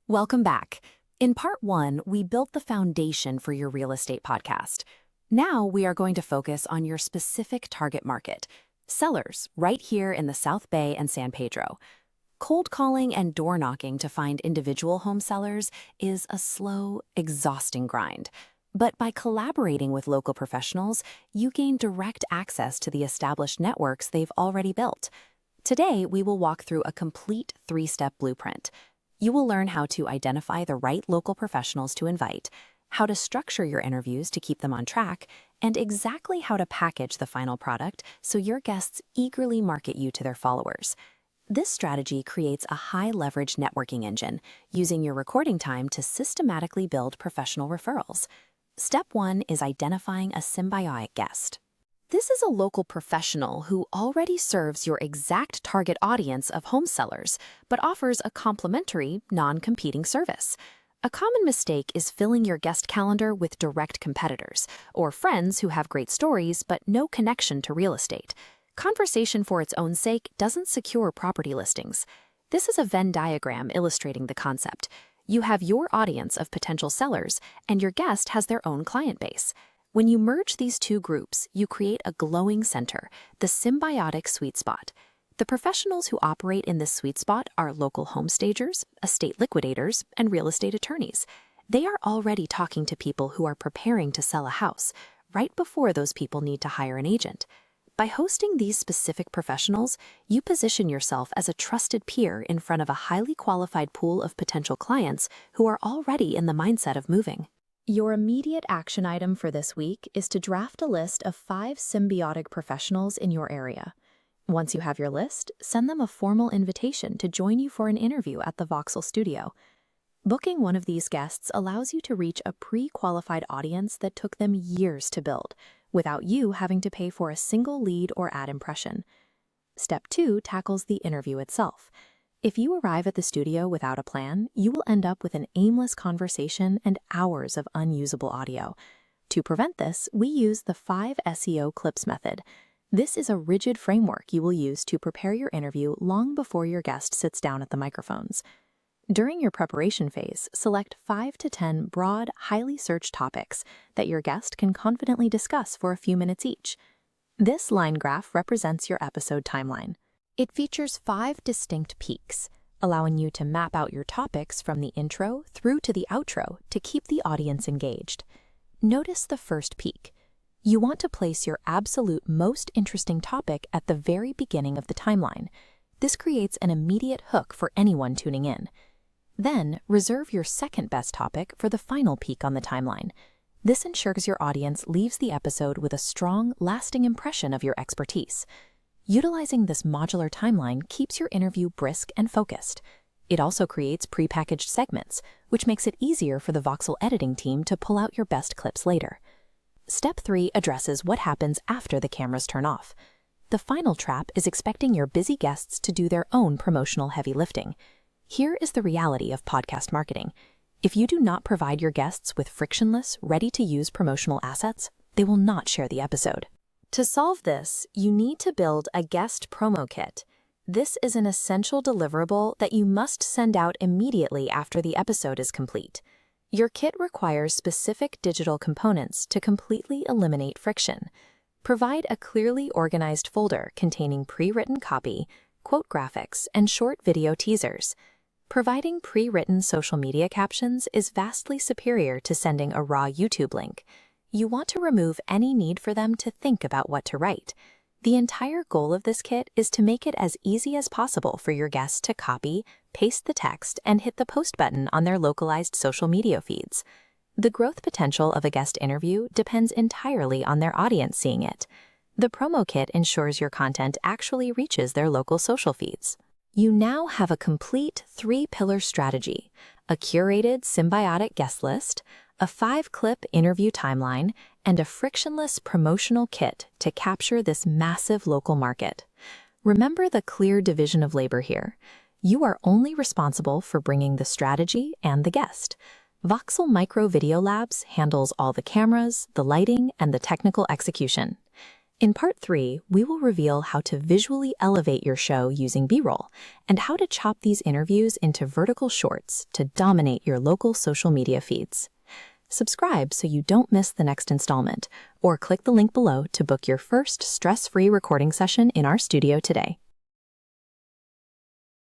Welcome back. In part 1, we built the foundation for your real estate podcast. Now we are going to focus on your specific target market, sellers right here in the South Bay and San Pedro. Cold calling and door knocking to find individual home sellers is a slow, exhausting grind. But by collaborating with local professionals, you gain direct access to the established networks they've already built. Today, we will walk through a complete 3-step blueprint. You will learn how to identify the right local professionals to invite, how to structure your interviews to keep them on track, and exactly how to package the final product so your guests eagerly market you to their followers. This strategy creates a high-leverage networking engine, using your recording time to systematically build professional referrals. Step 1 is identifying a symbiotic guest. This is a local professional who already serves your exact target audience of home sellers, but offers a complementary, non-competing service. A common mistake is filling your guest calendar with direct competitors, or friends who have great stories but no connection to real estate. Conversation for its own sake doesn't secure property listings. This is a Venn diagram illustrating the concept. You have your audience of potential sellers, and your guest has their own client base. When you merge these two groups, you create a glowing center, the Symbiotic Sweet Spot. The professionals who operate in this sweet spot are local home stagers, estate liquidators, and real estate attorneys. They are already talking to people who are preparing to sell a house, right before those people need to hire an agent. By hosting these specific professionals, you position yourself as a trusted peer in front of a highly qualified pool of potential clients who are already in the mindset of moving. Your immediate action item for this week is to draft a list of 5 symbiotic professionals in your area. Once you have your list, send them a formal invitation to join you for an interview at the Voxel studio. Booking one of these guests allows you to reach a pre-qualified audience that took them years to build, without you having to pay for a single lead or ad impression. Step 2 tackles the interview itself. If you arrive at the studio without a plan, you will end up with an aimless conversation and hours of unusable audio. To prevent this, we use the 5 SEO Clips Method. This is a rigid framework you will use to prepare your interview long before your guest sits down at the microphones. During your preparation phase, select 5 to 10 broad, highly searched topics that your guest can confidently discuss for a few minutes each. This line graph represents your episode timeline. It features 5 distinct peaks, allowing you to map out your topics from the intro through to the outro to keep the audience engaged. Notice the first peak. You want to place your absolute most interesting topic at the very beginning of the timeline. This creates an immediate hook for anyone tuning in. Then, reserve your second best topic for the final peak on the timeline. This ensures your audience leaves the episode with a strong, lasting impression of your expertise. Utilizing this modular timeline keeps your interview brisk and focused. It also creates prepackaged segments, which makes it easier for the Voxel editing team to pull out your best clips later. Step 3 addresses what happens after the cameras turn off. The final trap is expecting your busy guests to do their own promotional heavy lifting. Here is the reality of podcast marketing. If you do not provide your guests with frictionless, ready-to-use promotional assets, they will not share the episode. To solve this, you need to build a guest promo kit. This is an essential deliverable that you must send out immediately after the episode is complete. Your kit requires specific digital components to completely eliminate friction. Provide a clearly organized folder containing pre-written copy, quote graphics, and short video teasers. Providing pre-written social media captions is vastly superior to sending a raw YouTube link. You want to remove any need for them to think about what to write. The entire goal of this kit is to make it as easy as possible for your guests to copy, paste the text, and hit the post button on their localized social media feeds. The growth potential of a guest interview depends entirely on their audience seeing it. The promo kit ensures your content actually reaches their local social feeds. You now have a complete 3-pillar strategy: a curated symbiotic guest list, a 5-clip interview timeline, and a frictionless promotional kit to capture this massive local market. Remember the clear division of labor here. You are only responsible for bringing the strategy and the guest. Voxel Micro Video Labs handles all the cameras, the lighting, and the technical execution. In Part 3, we will reveal how to visually elevate your show using B-roll and how to chop these interviews into vertical shorts to dominate your local social media feeds. Subscribe so you don't miss the next installment, or click the link below to book your first stress-free recording session in our studio today.